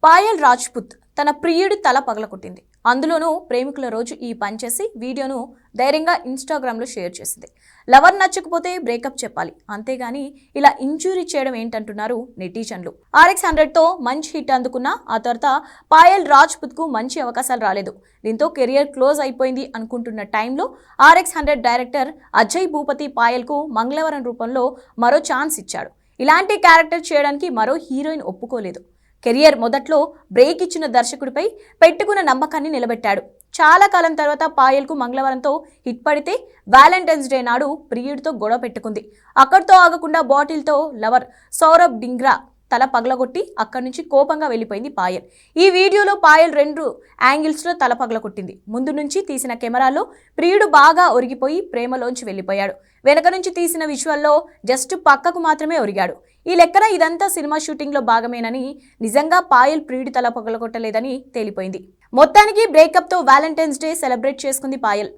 పాయల్ రాజ్పుత్ తన ప్రియుడి తల పగలకొట్టింది. అందులోనూ ప్రేమికుల రోజు ఈ పని చేసి వీడియోను ధైర్యంగా ఇన్స్టాగ్రామ్లో షేర్ చేసింది. లవర్ నచ్చకపోతే బ్రేకప్ చెప్పాలి, అంతేగాని ఇలా ఇంజూరీ చేయడం ఏంటంటున్నారు నెటిజన్లు. RX100తో మంచి హిట్ అందుకున్న ఆ తర్వాత పాయల్ రాజ్పుత్కు మంచి అవకాశాలు రాలేదు. దీంతో కెరియర్ క్లోజ్ అయిపోయింది అనుకుంటున్న టైంలో RX100 డైరెక్టర్ అజయ్ భూపతి పాయల్కు మంగళవారం రూపంలో మరో ఛాన్స్ ఇచ్చాడు. ఇలాంటి క్యారెక్టర్ చేయడానికి మరో హీరోయిన్ ఒప్పుకోలేదు. కెరియర్ మొదట్లో బ్రేక్ ఇచ్చిన దర్శకుడిపై పెట్టుకున్న నమ్మకాన్ని నిలబెట్టాడు. చాలా కాలం తర్వాత పాయల్కు మంగళవారంతో హిట్ పడితే వ్యాలంటైన్స్ డే నాడు ప్రియుడితో గొడవ పెట్టుకుంది. అక్కడితో ఆగకుండా బాటిల్తో లవర్ సౌరభ్ డింగ్రా తల పగలగొట్టి అక్కడి నుంచి కోపంగా వెళ్ళిపోయింది పాయల్. ఈ వీడియోలో పాయల్ 2 యాంగిల్స్లో తల పగలగొట్టింది. ముందు నుంచి తీసిన కెమెరాలో ప్రియుడు బాగా ఒరిగిపోయి ప్రేమలోంచి వెళ్ళిపోయాడు. వెనక నుంచి తీసిన విజువల్లో జస్ట్ పక్కకు మాత్రమే ఒరిగాడు. ఈ లెక్కన ఇదంతా సినిమా షూటింగ్లో భాగమేనని, నిజంగా పాయల్ ప్రియుడి తల పగలగొట్టలేదని తేలిపోయింది. మొత్తానికి బ్రేకప్తో వ్యాలంటైన్స్ డే సెలబ్రేట్ చేసుకుంది పాయల్.